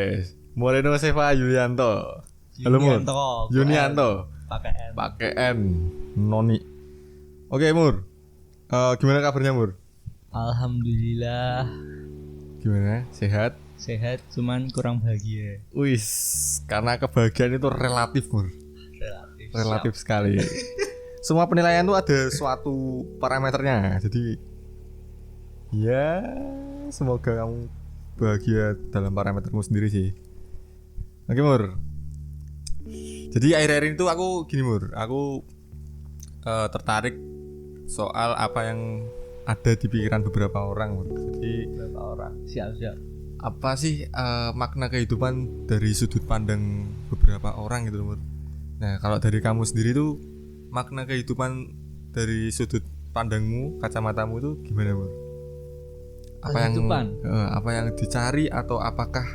wes. Moreno Seva Yulianto. Halo Mur. Yunianto. Pakai N. Noni. Oke Mur. Gimana kabarnya Mur? Alhamdulillah. Gimana? Sehat? Sehat, cuman kurang bahagia. Wis, karena kebahagiaan itu relatif Mur. Relatif sekali. Semua penilaian itu ada suatu parameternya. Jadi ya semoga kamu bahagia dalam parametermu sendiri sih. Oke Mur. Jadi akhir-akhir ini tuh aku gini Mur, aku tertarik soal apa yang ada di pikiran beberapa orang Mur. Jadi Beberapa orang. Siap. apa sih makna kehidupan dari sudut pandang beberapa orang gitu Mur. Nah kalau dari kamu sendiri tuh makna kehidupan dari sudut pandangmu, kacamatamu tuh gimana Mur? Apa yang dicari atau apakah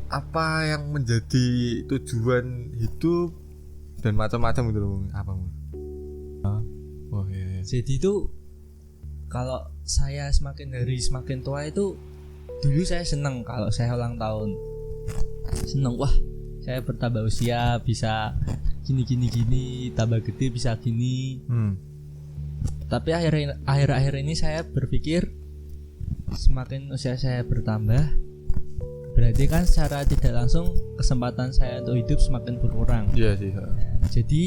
apa yang menjadi tujuan hidup dan macam-macam gitu loh apa Mur? Oh iya. Jadi itu kalau saya semakin hari semakin tua itu, dulu saya seneng kalau saya ulang tahun. Seneng, wah saya bertambah usia bisa gini, tambah gede bisa gini. Tapi akhir-akhir ini saya berpikir semakin usia saya bertambah, berarti kan secara tidak langsung kesempatan saya untuk hidup semakin berkurang. Iya sih. Jadi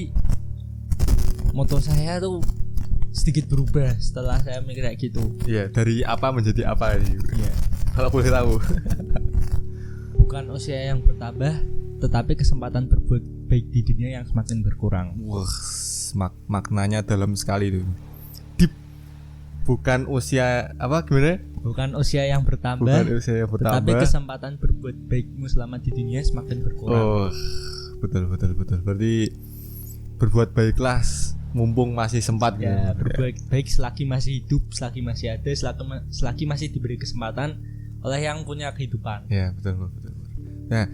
moto saya tuh sedikit berubah setelah saya mikir kayak gitu. Iya, dari apa menjadi apa ini? Iya. Kalau boleh tahu. Bukan usia yang bertambah, tetapi kesempatan berbuat baik di dunia yang semakin berkurang. Wah, maknanya dalam sekali itu. Deep. Bukan usia apa gimana? Bukan usia yang bertambah, tetapi kesempatan berbuat baikmu selama di dunia semakin berkurang. Oh, betul. Berarti berbuat baiklah mumpung masih sempat ya, gitu. Berbuat baik selagi masih hidup, selagi masih ada, selagi masih diberi kesempatan oleh yang punya kehidupan. Ya, betul. Nah,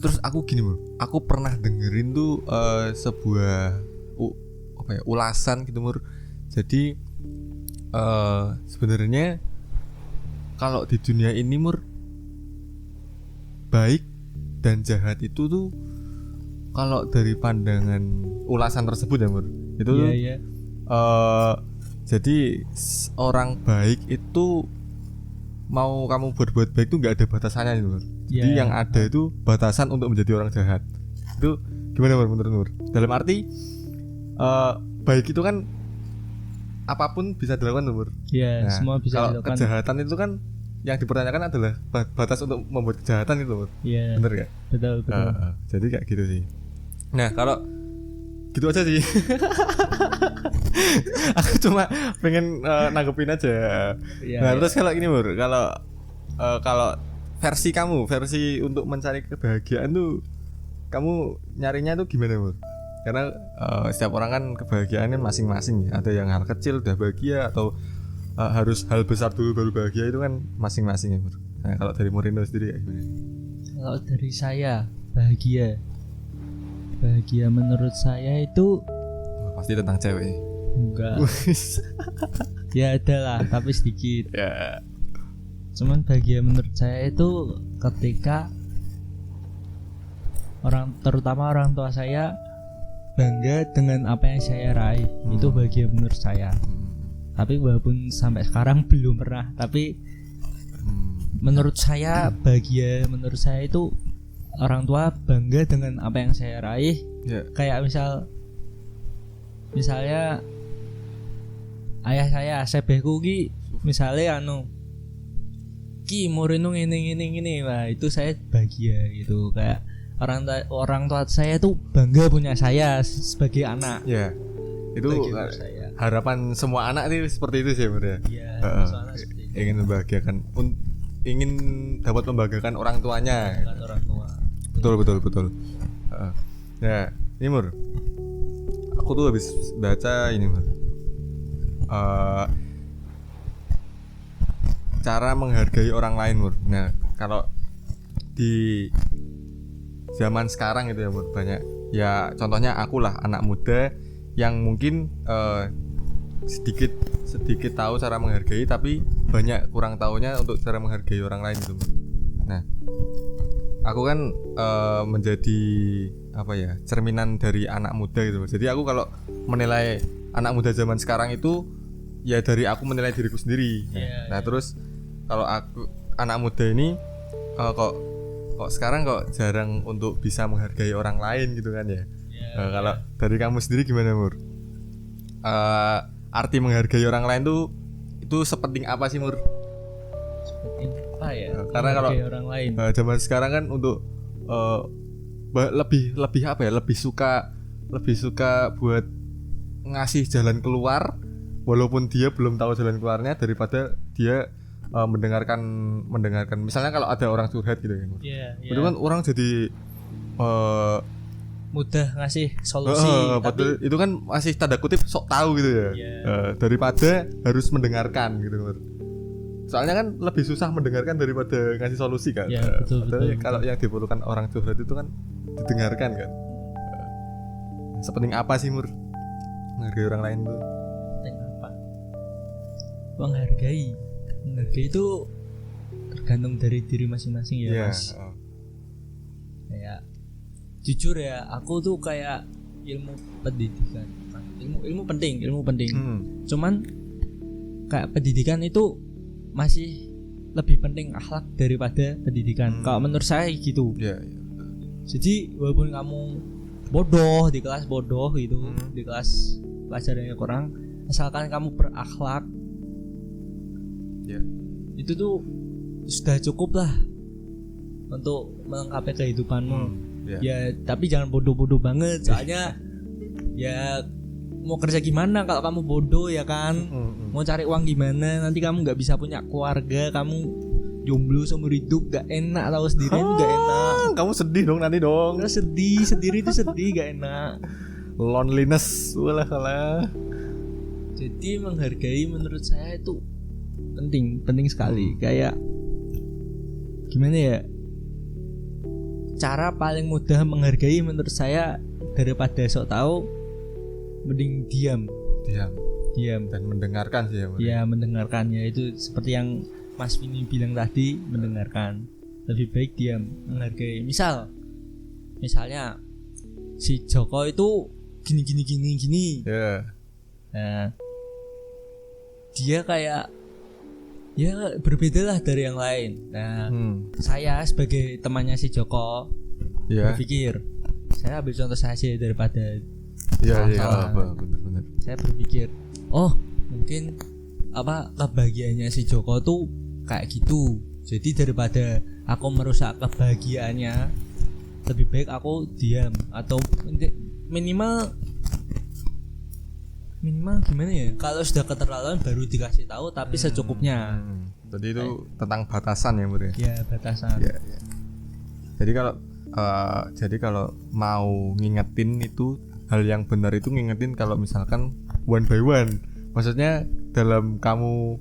terus aku gini, Bro. Aku pernah dengerin tuh sebuah ulasan gitu, Mur. Jadi sebenarnya kalau di dunia ini Mur, baik dan jahat itu tuh kalau dari pandangan ulasan tersebut ya Mur, itu iya. Jadi orang baik itu mau kamu berbuat baik tuh nggak ada batasannya Mur. Jadi yang ada itu batasan untuk menjadi orang jahat. Itu gimana Mur menurut Mur? Dalam arti baik itu kan apapun bisa dilakukan Mur. Iya, semua bisa kalau dilakukan. Kejahatan itu kan yang dipertanyakan adalah batas untuk membuat kejahatan itu Mur. Iya. Bener gak? Betul. Jadi kayak gitu sih. Nah kalau gitu aja sih. Aku cuma pengen nanggepin aja. Nah terus kalau gini Mur, kalau versi untuk mencari kebahagiaan tuh kamu nyarinya tuh gimana Mur? Karena setiap orang kan kebahagiaannya masing-masing ya. Ada yang hal kecil udah bahagia atau harus hal besar dulu baru bahagia, itu kan masing-masing ya Mur. Nah kalau dari Murino sendiri kayak gimana? Kalau dari saya bahagia menurut saya itu pasti tentang cewek. Enggak. Ya ada lah, tapi sedikit. Ya. Cuman bahagia menurut saya itu ketika terutama orang tua saya bangga dengan apa yang saya raih. Itu bahagia menurut saya. Tapi walaupun sampai sekarang belum pernah, tapi menurut saya bahagia menurut saya itu orang tua bangga dengan apa yang saya raih. Kayak misalnya ayah saya beku ki misalnya ki Moreno ngene, wah itu saya bahagia gitu. Kayak orang tua saya tuh bangga punya saya sebagai anak. Ya. Itu harapan semua anak itu seperti itu sih Bro ya. Iya, ingin membahagiakan, ingin dapat membahagiakan orang tuanya. Orang tua. Betul. Ya, ini Mur. Aku tuh habis baca ini Mur. Cara menghargai orang lain Mur. Nah, kalau di zaman sekarang itu ya Mur, banyak ya contohnya aku lah, anak muda yang mungkin sedikit tahu cara menghargai, tapi banyak kurang tahunya untuk cara menghargai orang lain itu. Nah, aku kan menjadi apa ya, cerminan dari anak muda gitu. Jadi aku kalau menilai anak muda zaman sekarang itu ya dari aku menilai diriku sendiri. Nah, terus kalau aku anak muda ini kok sekarang kok jarang untuk bisa menghargai orang lain gitu kan ya. Kalau dari kamu sendiri gimana, Mur? Arti menghargai orang lain tuh itu sepenting apa sih, Mur? Sepenting apa ya? Karena kalau orang lain zaman sekarang kan untuk lebih apa ya? Lebih suka buat ngasih jalan keluar walaupun dia belum tahu jalan keluarnya daripada dia mendengarkan misalnya kalau ada orang curhat gitu kan. Itu kan orang jadi mudah ngasih solusi tapi itu kan masih tanda kutip sok tahu gitu ya. Daripada harus mendengarkan gitu. Soalnya kan lebih susah mendengarkan daripada ngasih solusi kan. Betul. Kalau yang diperlukan orang curhat itu kan didengarkan kan. Sepenting apa sih, Mur, menghargai orang lain tuh? Sepenting apa? Menghargai itu tergantung dari diri masing-masing ya, Mas. Kayak jujur ya, aku tuh kayak ilmu pendidikan. Ilmu penting. Cuman kayak pendidikan itu masih lebih penting akhlak daripada pendidikan. Kalau menurut saya gitu. Jadi walaupun kamu bodoh di kelas gitu, di kelas pelajarannya kurang, asalkan kamu berakhlak, itu tuh sudah cukup lah untuk melengkapi kehidupanmu. Ya tapi jangan bodoh-bodoh banget, soalnya ya mau kerja gimana kalau kamu bodoh ya kan. Mau cari uang gimana, nanti kamu nggak bisa punya keluarga, kamu jomblo seumur hidup, gak enak, tahu sendiri itu gak enak. Kamu sedih dong nanti dong. Sedih sendiri itu sedih, gak enak. Loneliness, walah. Jadi menghargai menurut saya itu penting sekali. Kayak gimana ya, cara paling mudah menghargai menurut saya daripada sok tahu, mending diam dan mendengarkan sih ya. Mendengarkan ya, itu seperti yang Mas Vini bilang tadi, mendengarkan. Lebih baik diam, menghargai. Misalnya si Joko itu gini. Nah, dia kayak ya berbeda lah dari yang lain. Nah, saya sebagai temannya si Joko berpikir, saya ambil contoh saya sih daripada benar. Saya berpikir, oh mungkin kebahagiaannya si Joko tuh kayak gitu. Jadi daripada aku merusak kebahagiaannya, lebih baik aku diam atau minimal gimana ya? Kalau sudah keterlaluan baru dikasih tahu, tapi secukupnya. Jadi itu tentang batasan ya, Bro. Ya, batasan. Ya. Jadi kalau mau ngingetin itu hal yang benar itu ngingetin kalau misalkan one by one. Maksudnya dalam kamu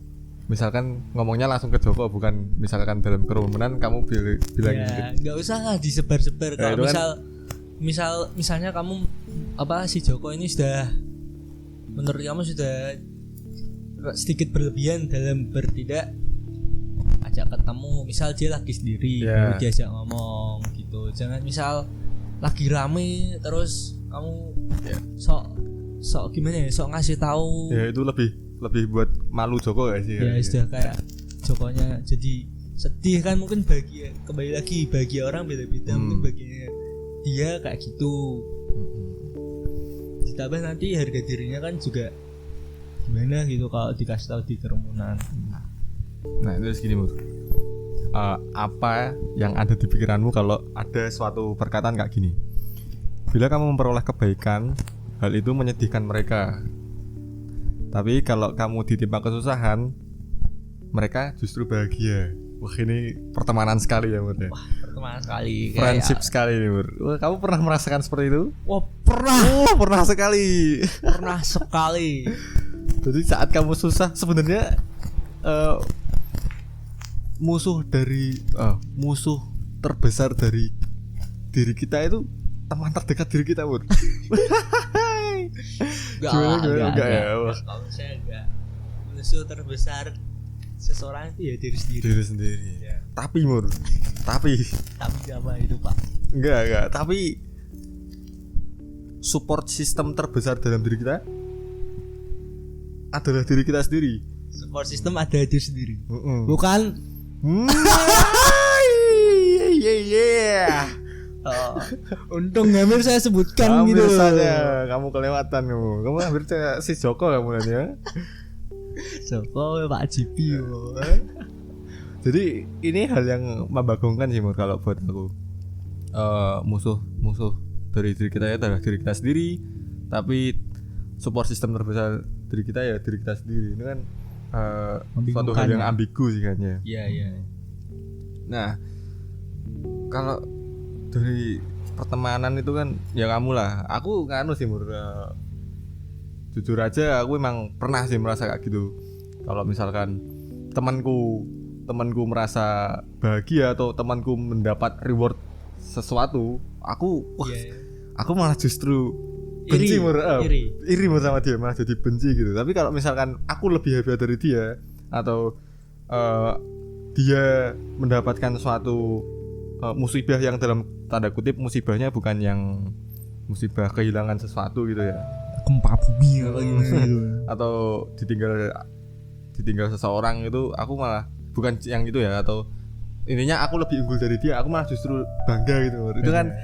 misalkan ngomongnya langsung ke Joko, bukan misalkan dalam kerumunan kamu bilang nggak usah lah disebar-sebar. Kalau misalnya kamu si Joko ini sudah, menurut kamu sudah sedikit berlebihan dalam bertindak, ajak ketemu. Misal dia lagi sendiri, baru diajak ngomong gitu. Jangan misal lagi rame terus kamu sok gimana ya, sok ngasih tahu. Ya itu lebih buat malu Joko gak sih? Ya sudah kayak Jokonya jadi sedih kan, mungkin kembali lagi bagi orang beda-beda. Mungkin baginya dia kayak gitu. Ditambah nanti harga dirinya kan juga gimana gitu kalau dikasih tahu di kerumunan. Nah terus gini, Bro, apa yang ada di pikiranmu kalau ada suatu perkataan kayak gini? Bila kamu memperoleh kebaikan, hal itu menyedihkan mereka. Tapi kalau kamu ditimpa kesusahan, mereka justru bahagia. Wah, ini pertemanan sekali ya, Bro. Wah, pertemanan sekali. Friendship sekali nih, Bro. Wah, kamu pernah merasakan seperti itu? Wah, pernah. Pernah sekali. Pernah sekali. Jadi saat kamu susah, sebenarnya musuh terbesar dari diri kita itu teman terdekat diri kita, Bro. Enggak ya. Kalau saya enggak. Musuh terbesar seseorang itu ya diri sendiri. Diri sendiri. Ya. Tapi Mur, tapi apa itu Pak? enggak, tapi support system terbesar dalam diri kita adalah diri kita sendiri. Support system ada diri sendiri. Heeh. Bukan yeah. untung hampir saya sebutkan Hampir gitu. saja kamu kelewatan kamu hampir si Joko kamu nanti ya. Joko Pak Jipi. Jadi ini hal yang membagongkan sih Mur kalau buat aku. Musuh dari diri kita ya adalah diri kita sendiri, tapi support system terbesar diri kita ya diri kita sendiri. Ini kan suatu hal yang ambigu sih kan ya. Iya. Nah, kalau dari pertemanan itu kan ya kamu lah. Aku nganu sih Mur. Jujur aja aku emang pernah sih merasa kayak gitu. Kalau misalkan temanku merasa bahagia atau temanku mendapat reward sesuatu, aku malah justru benci iri sama dia, malah jadi benci gitu. Tapi kalau misalkan aku lebih hebat dari dia atau dia mendapatkan suatu musibah yang dalam tanda kutip musibahnya bukan yang musibah kehilangan sesuatu gitu ya, gempa bumi apa gitu. Atau ditinggal seseorang itu, aku malah bukan yang itu ya, atau intinya aku lebih unggul dari dia, aku malah justru bangga gitu. Itu kan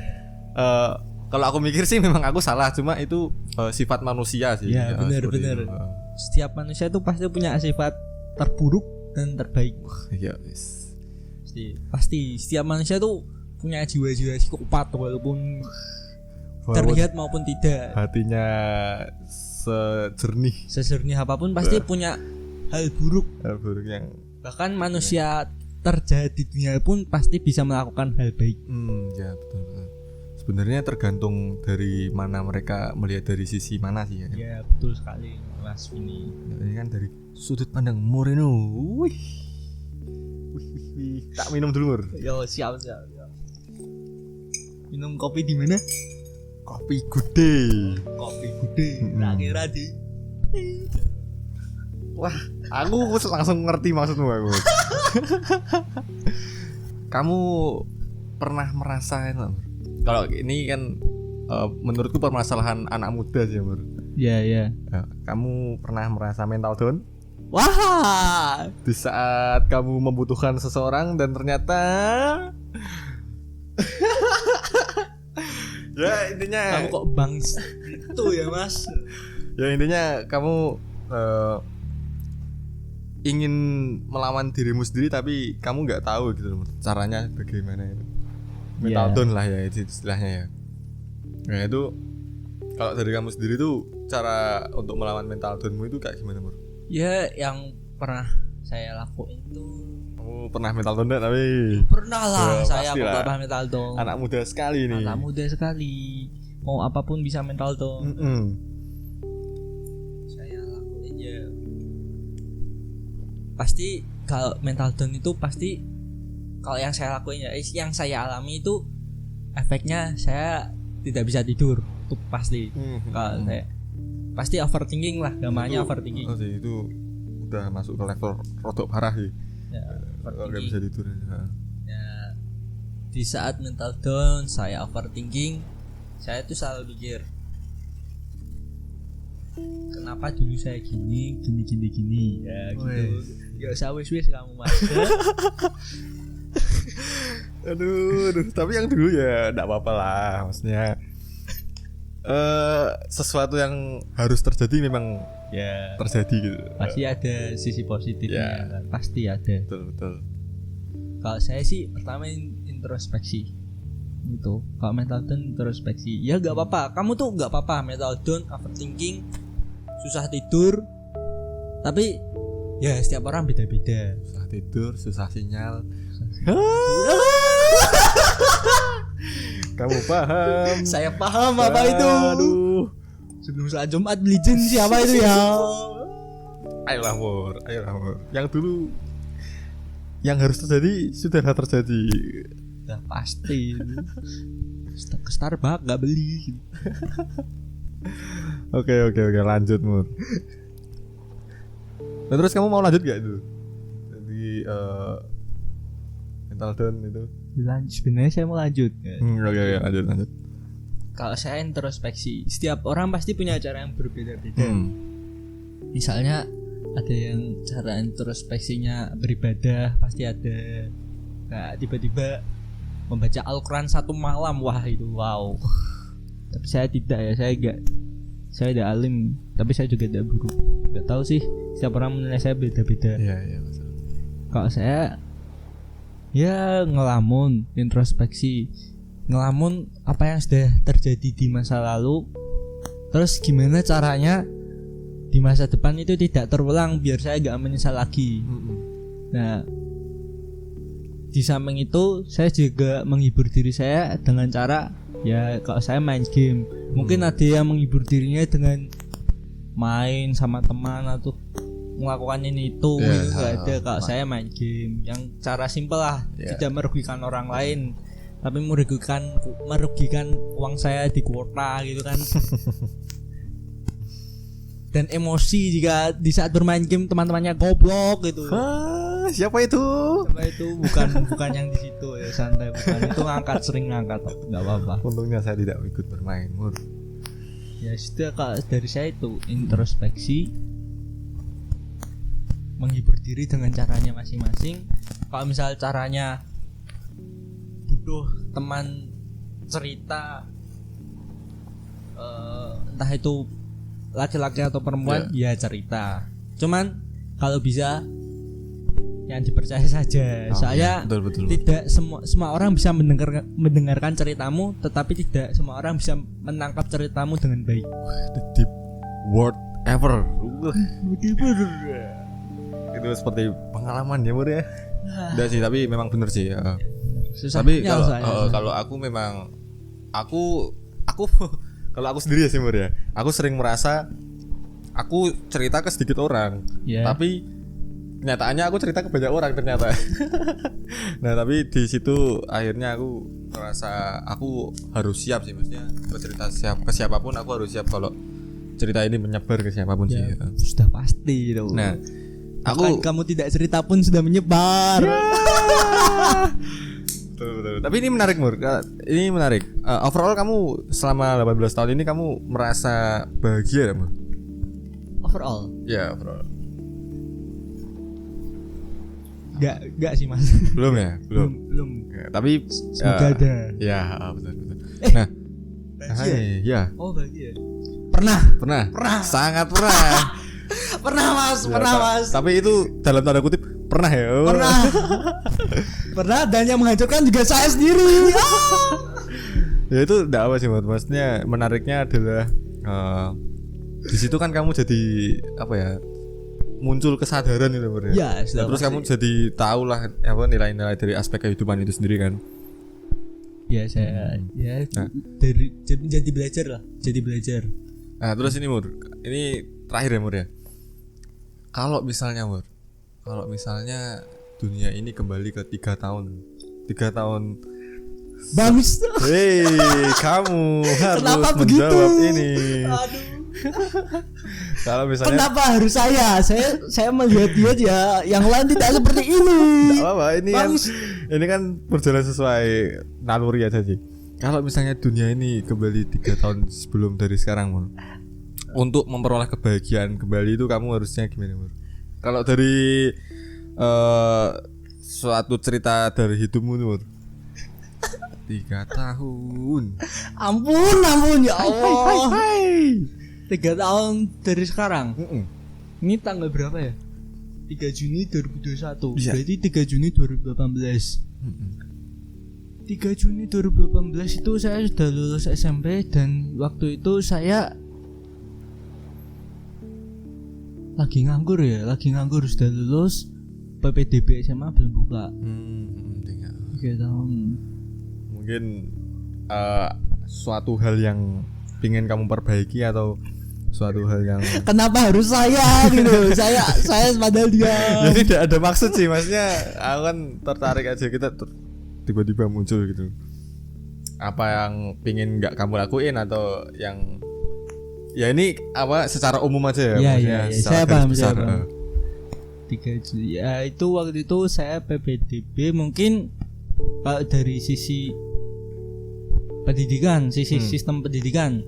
kalau aku mikir sih memang aku salah, cuma itu sifat manusia sih. Ya benar. Setiap manusia itu pasti punya sifat terburuk dan terbaik. Iya, pasti setiap manusia tuh punya jiwa-jiwa psikopat walaupun terlihat maupun tidak. Hatinya sejernih apapun pasti punya hal buruk yang bahkan manusia terjahat di dunia pun pasti bisa melakukan hal baik. Ya betul. Sebenarnya tergantung dari mana mereka melihat, dari sisi mana sih ya. Ya betul sekali Mas Vini. Ini kan dari sudut pandang Moreno. Wih. Tak minum dulu Mur. Yo siap. Minum kopi di mana? Kopi Gude. Kira di. Wah, aku langsung ngerti maksudmu aku. Kamu pernah merasa kalau ini kan menurutku permasalahan anak muda sih Mur. Iya. Kamu pernah merasa mental down? Wah, di saat kamu membutuhkan seseorang dan ternyata ya intinya kamu kok bangs itu ya Mas. Ya intinya kamu ingin melawan dirimu sendiri tapi kamu nggak tahu gitu loh caranya bagaimana itu. Mental down lah ya itu istilahnya ya. Nah itu kalau dari kamu sendiri tuh cara untuk melawan mental downmu itu kayak gimana Mur? Ya yang pernah saya lakuin tuh. Kamu pernah mental down enggak tapi? Pernah lah, saya pernah mental down. Anak muda sekali nih. Anak muda sekali. Mau apapun bisa mental down. Saya lakuin ya. Pasti kalau mental down itu pasti kalau yang saya lakuin ya, yang saya alami itu efeknya saya tidak bisa tidur. Itu pasti. Kalau saya pasti overthinking lah, gamanya overthinking. Itu udah masuk ke level rodok parah sih. Ya, nggak bisa tidur. Ya, di saat mental down saya overthinking, saya tuh selalu mikir, kenapa dulu saya gini. Ya gitu. Ya usah wis kamu Mas. Aduh, tapi yang dulu ya enggak apa-apa lah, maksudnya sesuatu yang harus terjadi memang ya terjadi gitu. Pasti ada sisi positifnya kan? Pasti ada. Betul. Kalau saya sih pertama introspeksi gitu. Kalau mental down introspeksi, ya nggak apa-apa. Kamu tuh nggak apa-apa mental down, overthinking, susah tidur. Tapi ya setiap orang beda-beda. Susah tidur, susah sinyal. Kamu paham? Saya paham apa itu. Aduh. Sebelum saat Jumat beli jin siapa itu ya? Ayolah Mur. Yang dulu yang harus terjadi sudah terjadi. Udah pasti. Ke Starbucks gak beli. Oke, lanjut Mur. Nah, terus kamu mau lanjut gak itu? di mental down itu. Sebenarnya saya mau lanjut. Oke, lanjut. Kalau saya introspeksi, setiap orang pasti punya cara yang berbeda-beda. Misalnya ada yang cara introspeksinya beribadah, pasti ada. Nah, tiba-tiba membaca Al-Quran 1 malam, wah itu wow. Tapi saya tidak ya, saya tidak alim, tapi saya juga tidak guru. Gak tahu sih, setiap orang menilai saya beda-beda. Iya betul. Kalau saya ya ngelamun, introspeksi, ngelamun apa yang sudah terjadi di masa lalu, terus gimana caranya di masa depan itu tidak terulang biar saya gak menyesal lagi. Nah, di samping itu saya juga menghibur diri saya dengan cara ya kalau saya main game. Mungkin ada yang menghibur dirinya dengan main sama teman atau melakukan ini itu gitu gak ada. Kalau saya main game yang cara simpel lah, tidak merugikan orang lain, tapi merugikan uang saya di kuota gitu kan. Dan emosi jika di saat bermain game teman-temannya goblok gitu. Siapa itu? Bukan yang di situ ya, santai, bukan itu sering ngangkat, enggak apa-apa. Untungnya saya tidak ikut bermain, Mur. Ya sudah, kalau dari saya itu introspeksi, menghibur diri dengan caranya masing-masing. Kalau misal caranya butuh teman cerita, entah itu laki-laki atau perempuan, ya cerita. Cuman kalau bisa yang dipercaya saja. Saya betul. tidak semua orang bisa mendengarkan ceritamu, tetapi tidak semua orang bisa menangkap ceritamu dengan baik. The deep word ever. Itu seperti pengalaman ya, Mur ya. Enggak sih, tapi memang benar sih. Tapi kalau aku memang aku kalau aku sendiri ya sih, Mur ya. Aku sering merasa aku cerita ke sedikit orang, tapi kenyataannya aku cerita ke banyak orang ternyata. Nah, tapi di situ akhirnya aku merasa aku harus siap sih, maksudnya bercerita ke siapapun aku harus siap kalau cerita ini menyebar ke siapapun sih. Sudah pasti itu. Nah, kamu tidak cerita pun sudah menyebar. Betul. Tapi ini menarik, Mur. Ini menarik. Overall kamu selama 18 tahun ini kamu merasa bahagia, Mur? Overall? Ya, overall. Enggak sih, Mas. Belum ya? Belum. Ya, tapi semoga ada. Ya, betul. Nah, bahagia. Oh, bahagia. Pernah. Sangat pernah. Pernah, Mas. Tapi itu dalam tanda kutip pernah ya. Pernah, dan yang menghancurkan juga saya sendiri. Ya itu enggak apa sih, maksudnya menariknya adalah di situ kan kamu jadi apa ya? Muncul kesadaran itu, Bro. Ya, terus kamu jadi tahu lah apa nilai-nilai dari aspek kehidupan itu sendiri kan. Ya, saya dari jadi belajar. Nah, terus ini, Mur. Ini terakhir ya, Mur ya. Kalau misalnya dunia ini kembali ke 3 tahun. Bagus. Hei, kamu harus menjawab ini. Aduh. Kalau misalnya kenapa harus saya melihat dia yang lain tidak seperti ini. Tidak apa-apa, ini kan berjalan sesuai naluri aja sih. Kalau misalnya dunia ini kembali 3 tahun sebelum dari sekarang, Mur, untuk memperoleh kebahagiaan kembali itu kamu harusnya gimana, Mur? Kalau dari suatu cerita dari hidupmu, Mur, 3 tahun. Ampun ya Allah. Hai. 3 tahun dari sekarang. Ini tanggal berapa ya? 3 Juni 2021. Berarti 3 Juni 2018. 3 Juni 2018 itu saya sudah lulus SMP, dan waktu itu saya lagi nganggur sudah lulus. PPDB SMA belum buka. 3 tahun. Mungkin suatu hal yang ingin kamu perbaiki atau suatu hal yang kenapa harus saya gitu. saya padahal dia. Ya tidak ada maksud sih, maksudnya aku kan tertarik aja, kita tiba-tiba muncul gitu. Apa yang pingin nggak kamu lakuin atau yang ya ini apa secara umum aja ya, maksudnya ya. Saya paham. 3 Juli. Ya itu waktu itu saya PPDB. Mungkin kalau dari sisi pendidikan, sisi sistem pendidikan,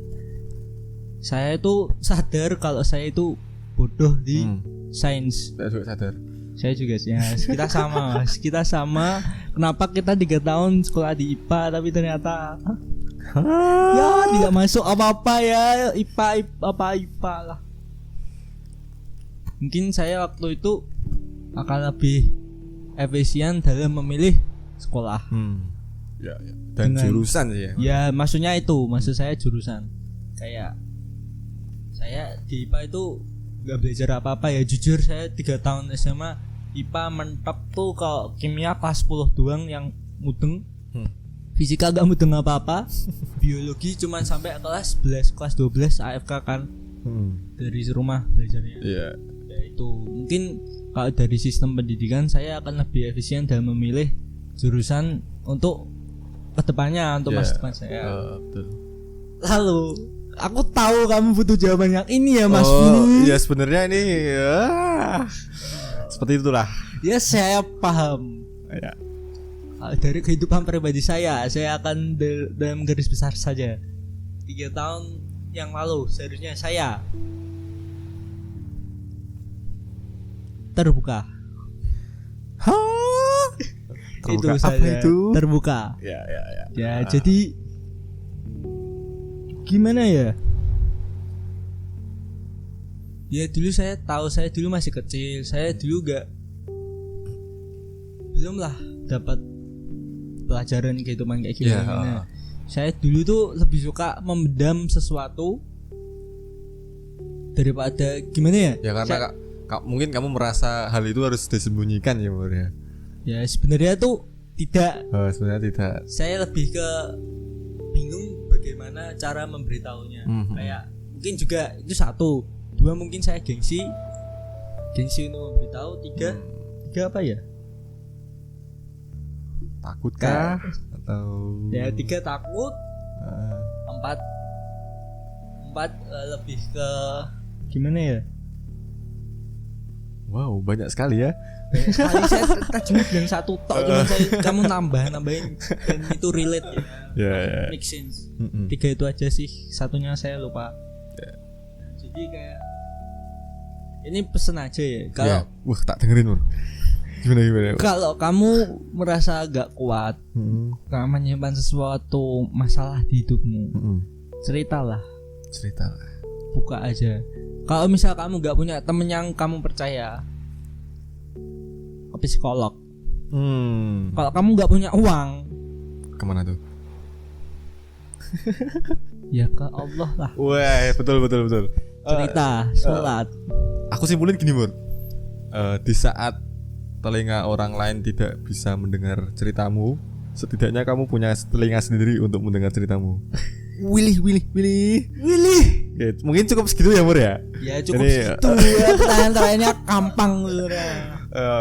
saya itu sadar kalau saya itu bodoh di sains. Saya juga sadar. Saya juga sih. Ya, kita sama, Mas. Kita sama. Kenapa kita 3 tahun sekolah di IPA tapi ternyata ya tidak masuk apa-apa ya, IPA lah. Mungkin saya waktu itu akan lebih efisien dalam memilih sekolah. Ya. Dan jurusan sih ya. Ya, maksudnya itu, maksud saya jurusan. Kayak saya di IPA itu nggak belajar apa-apa ya. Jujur saya 3 tahun SMA IPA mentok tuh kalau kimia kelas 10 doang yang mudeng. Fisika gak mudeng apa-apa. Biologi cuman sampai kelas 11, kelas 12 AFK kan. Dari rumah belajarnya. Iya. Ya itu mungkin kalau dari sistem pendidikan saya akan lebih efisien dalam memilih jurusan untuk kedepannya, untuk masa depan saya. Betul. Lalu aku tahu kamu butuh jawaban yang ini ya Mas. Ya sebenarnya ini seperti itulah. Ya saya paham. Ya. Dari kehidupan pribadi saya akan dalam garis besar saja. 3 tahun yang lalu seharusnya saya terbuka. Itu saja. Terbuka. Ya, jadi gimana ya? Ya dulu saya tahu, saya dulu masih kecil, saya dulu belum lah dapat pelajaran kehidupan kayak gimana. Saya dulu tuh lebih suka memendam sesuatu daripada gimana ya? Ya karena mungkin kamu merasa hal itu harus disembunyikan ya, Bro ya. Ya sebenarnya tuh tidak. Sebenarnya tidak. Saya lebih ke bingung bagaimana cara memberitahunya. Kayak mungkin juga itu 1, 2 mungkin saya gengsi untuk memberitahu. 3 apa ya? Takut kah? Atau ya 3 takut. 4 lebih ke gimana ya? Wow, banyak sekali ya. Banyak sekali. Saya cuma bilang 1 tok, cuma kamu nambahin dan itu relate ya. Make sense. 3 itu aja sih. 1-nya saya lupa. Jadi kayak ini pesen aja ya. Kalau tak dengerin, Bro. Gimana? Kalau kamu merasa agak kuat, kamu menyimpan sesuatu masalah di hidupmu, ceritalah. Buka aja. Kalau misal kamu gak punya temen yang kamu percaya, ke psikolog. Kalau kamu gak punya uang, kemana tuh? Ya ke Allah lah. Wah, betul. Cerita, sholat. Aku simpulin gini, Bro. Di saat telinga orang lain tidak bisa mendengar ceritamu, setidaknya kamu punya telinga sendiri untuk mendengar ceritamu. Willy. Ya, mungkin cukup segitu ya, Mur ya. Ya cukup segitu ya. Pertanyaan-pertanyaannya gampang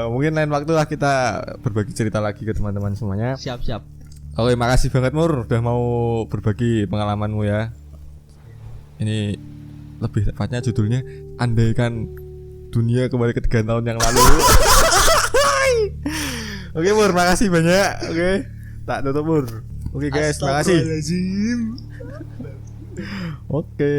mungkin lain waktu lah kita berbagi cerita lagi ke teman-teman semuanya. Siap. Oke, makasih banget Mur udah mau berbagi pengalamanmu ya. Ini lebih tepatnya judulnya Andaikan Dunia Kembali ke 3 tahun yang lalu. Oke Mur, makasih banyak. Oke, tak tutup Mur. Oke guys, makasih. Oke.